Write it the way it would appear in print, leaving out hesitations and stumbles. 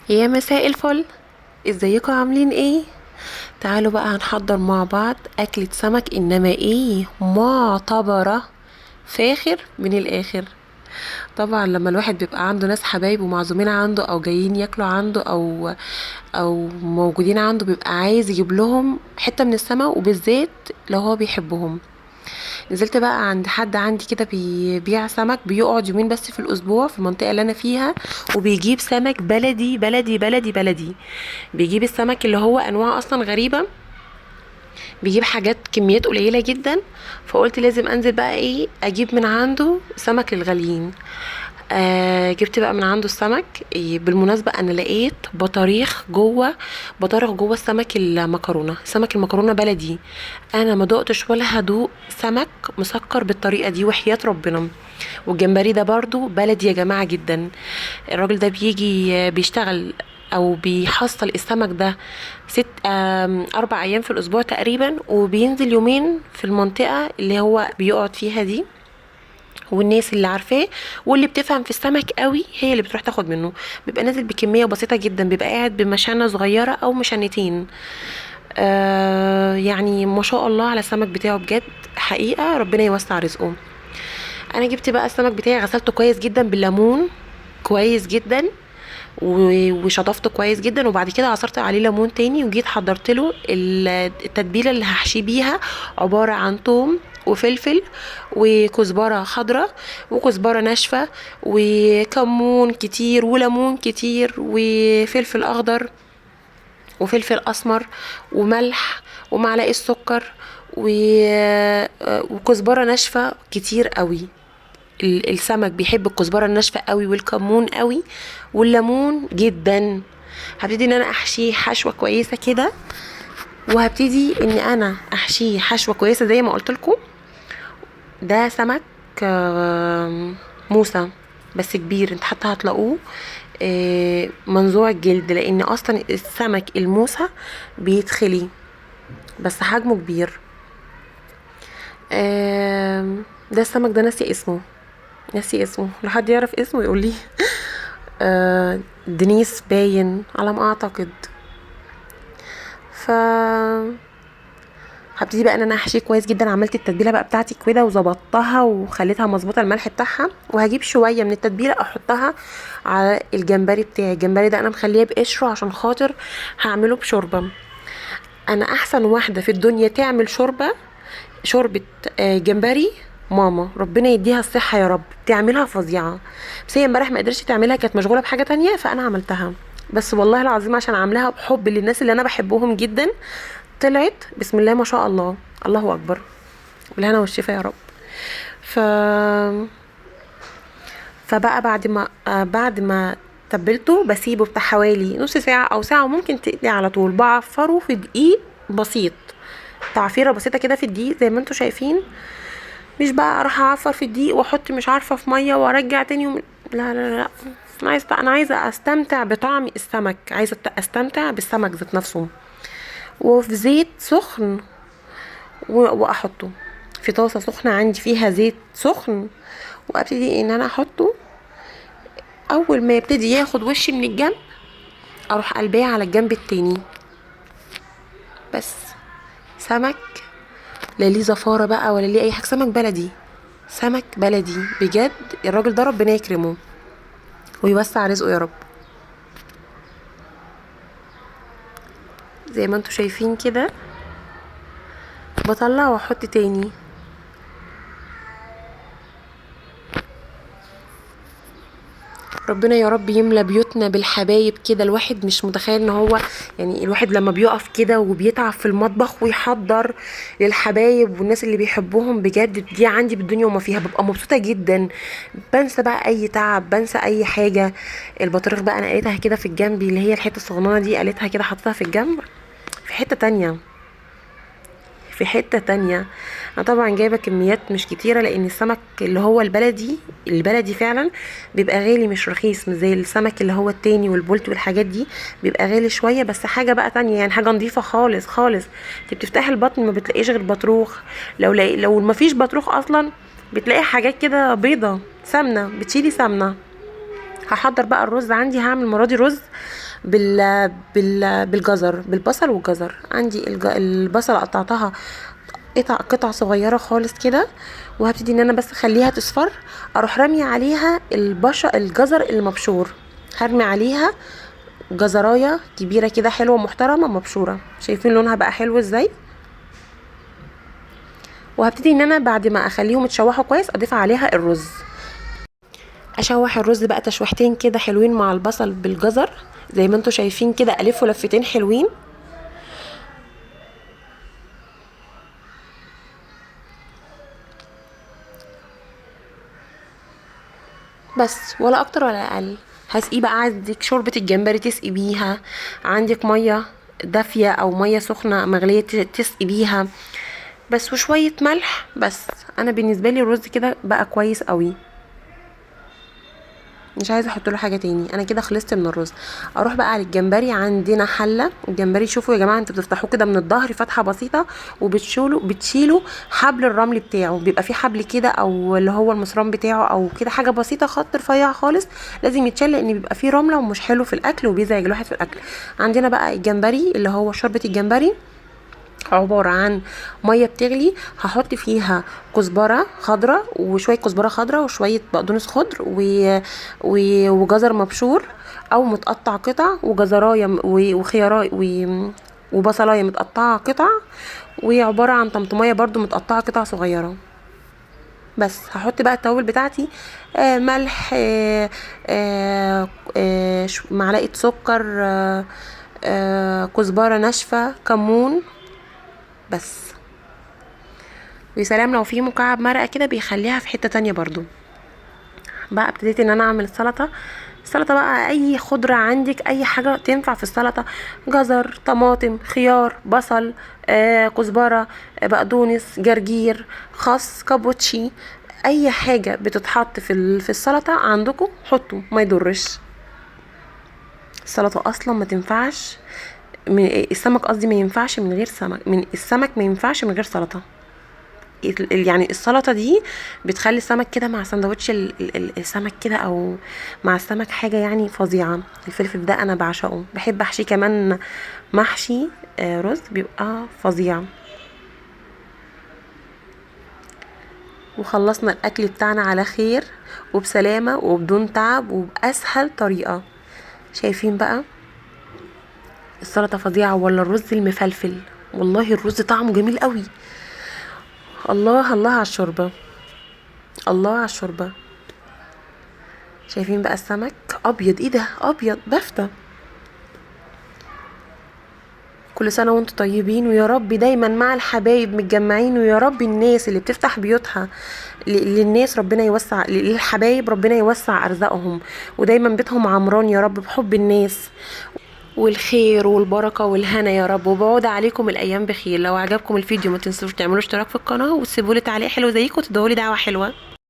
يا مساء الفل، ازيكم عاملين ايه؟ تعالوا بقى هنحضر مع بعض اكلة سمك، انما ايه معتبرة فاخر من الاخر. طبعا لما الواحد بيبقى عنده ناس حبايب ومعزومين عنده او جايين ياكلوا عنده او موجودين عنده، بيبقى عايز يجيب لهم حتة من السمك، وبالذات لو هو بيحبهم. نزلت بقى عند حد عندي كده بيبيع سمك، بيقعد يومين بس في الاسبوع في المنطقه اللي انا فيها، وبيجيب سمك بلدي بلدي بلدي بلدي. بيجيب السمك اللي هو انواع اصلا غريبه، بيجيب حاجات كميات قليله جدا. فقلت لازم انزل بقى ايه اجيب من عنده سمك للغاليين. جبت بقى من عنده السمك. بالمناسبة انا لقيت بطارخ جوه السمك المكرونة، سمك المكرونة بلدي. انا ما دقتش ولا هدوق سمك مسكر بالطريقة دي وحياة ربنا. والجمبري ده برضو بلدي يا جماعة جدا. الراجل ده بيجي بيشتغل او بيحصل السمك ده 4 ايام في الاسبوع تقريبا، وبينزل يومين في المنطقة اللي هو بيقعد فيها دي. والناس اللي عارفاه واللي بتفهم في السمك قوي هي اللي بتروح تاخد منه. بيبقى نازل بكميه بسيطه جدا، بيبقى قاعد بمشانه صغيره او مشانتين. يعني ما شاء الله على السمك بتاعه بجد، حقيقه ربنا يوسع رزقه. انا جبت بقى السمك بتاعي، غسلته كويس جدا بالليمون، كويس جدا، وشطفته كويس جدا، وبعد كده عصرت عليه ليمون تاني، وجيت حضرت له التتبيله اللي هحشيه بيها. عباره عن توم وفلفل وكزبره خضراء وكزبره ناشفه وكمون كتير وليمون كتير وفلفل اخضر وفلفل اسمر وملح ومعلقه سكر وكزبره ناشفه كتير قوي. السمك بيحب الكزبره الناشفه قوي والكمون قوي والليمون جدا. هبتدي ان انا احشيه حشوه كويسه كده، وهبتدي ان انا احشيه حشوه كويسه زي ما قلت لكم. ده سمك موسى، بس كبير، انت حتى هتلاقوه منزوع الجلد، لان اصلا السمك الموسى بيتخلي، بس حجمه كبير. ده السمك ده ناسي اسمه، لو حد يعرف اسمه يقول لي. دنيس باين على ما اعتقد. ف هبتدي بقى ان انا احشيه كويس جدا. عملت التتبيله بقى بتاعتي كده وظبطتها وخليتها مظبوطه الملح بتاعها، وهجيب شويه من التتبيله احطها على الجمبري بتاعي. الجمبري ده انا مخليه بقشره عشان خاطر هعمله بشوربه. انا احسن واحده في الدنيا تعمل شوربه جمبري، ماما ربنا يديها الصحه يا رب، تعملها فظيعه. بس هي امبارح ما قدرتش تعملها، كانت مشغوله بحاجه تانية، فانا عملتها. بس والله العظيم عشان عاملاها بحب للناس اللي انا بحبهم جدا، طلعت بسم الله ما شاء الله، الله اكبر، بالهنا والشفا يا رب. ف فبقى بعد ما تبلته بسيبه بتاع حوالي نص ساعه او ساعه، وممكن تقلي على طول. بعفره في دقيق بسيط، تعفيره بسيطه كده في الدقيق زي ما انتم شايفين. مش بقى اروح اعفر في الدقيق واحط مش عارفه في ميه وارجع تاني لا لا لا. انا عايزه استمتع بطعم السمك، عايزه استمتع بالسمك ذات نفسه. وفي زيت سخن، واحطه في طاسه سخنه عندي فيها زيت سخن، وابتدي ان انا احطه. اول ما يبتدي ياخد وش من الجنب، اروح قلبيه على الجنب التاني. بس سمك لا ليه زفاره بقى ولا ليه اي حاجه، سمك بلدي، سمك بلدي بجد. الراجل ده ربنا يكرمه ويوسع رزقه يا رب. زي ما انتوا شايفين كده، بطلع واحط تاني. ربنا يا رب يملى بيوتنا بالحبايب كده. الواحد مش متخيل ان هو، يعني الواحد لما بيقف كده وبيتعب في المطبخ ويحضر للحبايب والناس اللي بيحبوهم، بجد دي عندي بالدنيا وما فيها، ببقى مبسوطة جدا. بنسى بقى اي تعب، بنسى اي حاجة. البطارخ بقى انا قليتها كده في الجنب، اللي هي الحتة الصغننة دي قليتها كده حطيتها في الجنب، في حتة تانية، في حتة تانية. انا طبعا جايبة كميات مش كتيرة، لان السمك اللي هو البلدي فعلا بيبقى غالي مش رخيص، مش زي السمك اللي هو التاني والبولت والحاجات دي، بيبقى غالي شوية. بس حاجة بقى تانية، يعني حاجة نظيفة خالص خالص. انت بتفتحي البطن ما بتلاقيش غير بطروخ، لو ما فيش بطروخ اصلا بتلاقي حاجات كده بيضة سمنة، بتشيلي سمنة. هحضر بقى الرز عندي، هعمل مرادي رز بالجزر، بالبصل والجزر. عندي البصل قطعتها قطع صغيره خالص كده، وهبتدي ان انا بس اخليها تصفر، اروح راميه عليها الجزر المبشور. هرمي عليها جزرايه كبيره كده حلوه محترمه مبشوره. شايفين لونها بقى حلو ازاي؟ وهبتدي ان انا بعد ما اخليهم يتشوحوا كويس اضيف عليها الرز. اشوح الرز بقى تشويحتين كده حلوين مع البصل بالجزر زي ما انتوا شايفين كده، الفه لفتين حلوين. بس ولا اكتر ولا اقل. هسقيه بقى، عندك شوربة الجمبري تسقي بيها، عندك مية دافية او مية سخنة مغلية تسقي بيها بس، وشوية ملح بس. انا بالنسبة لي الرز كده بقى كويس قوي، مش عايزه احط له حاجه تاني. انا كده خلصت من الرز. اروح بقى على الجمبري. عندنا حله الجمبري، شوفوا يا جماعه، انتوا بتفتحوه كده من الظهر فتحه بسيطه، بتشيلوا حبل الرمل بتاعه، بيبقى فيه حبل كده او اللي هو المصران بتاعه او كده حاجه بسيطه، خط رفيع خالص لازم يتشال، لان بيبقى فيه رمله ومش حلو في الاكل وبيزعج الواحد في الاكل. عندنا بقى الجمبري اللي هو شوربه الجمبري، عبارة عن مية بتغلي، هحط فيها كزبرة خضرة وشوية كزبرة خضرة وشوية بقدونس خضر وجزر مبشور او متقطع قطع، وجزراية وخياراية وبصلاية متقطعة قطع، وعبارة عن طماطمية برضو متقطعة قطع صغيرة. بس هحط بقى التوابل بتاعتي، ملح، معلقة سكر، كزبرة ناشفة، كمون بس. ويا سلام لو في مكعب مرقه كده بيخليها في حته تانية برضو. بقى ابتديت ان انا اعمل السلطه بقى اي خضره عندك، اي حاجه تنفع في السلطه، جزر، طماطم، خيار، بصل، كزبره، بقدونس، جرجير، خس، كابوتشي، اي حاجه بتتحط في السلطه عندكم حطوا، ما يضرش. السلطه اصلا ما تنفعش من السمك، قصدي ما ينفعش من غير سمك، من السمك ما ينفعش من غير سلطه. يعني السلطه دي بتخلي السمك كده مع سندوتش السمك كده او مع السمك حاجه يعني فظيعه. الفلفل ده انا بعشقه، بحب احشي كمان محشي رز بيبقى فظيع. وخلصنا الاكل بتاعنا على خير وبسلامه وبدون تعب وباسهل طريقه. شايفين بقى السلطه فظيعه ولا الرز المفلفل؟ والله الرز طعمه جميل قوي. الله الله على الشوربه، الله على الشوربه. شايفين بقى السمك ابيض، ايه ده ابيض بفتة. كل سنه وانتم طيبين، ويا رب دايما مع الحبايب متجمعين، ويا رب الناس اللي بتفتح بيوتها للناس ربنا يوسع، للحبايب ربنا يوسع ارزاقهم، ودايما بيتهم عمران يا رب بحب الناس والخير والبركه والهنا يا رب. وبعود عليكم الايام بخير. لو عجبكم الفيديو ما تنسوش تعملوا اشتراك في القناه وتسيبوا لي تعليق حلو زيكم وتدعوا لي دعوه حلوه.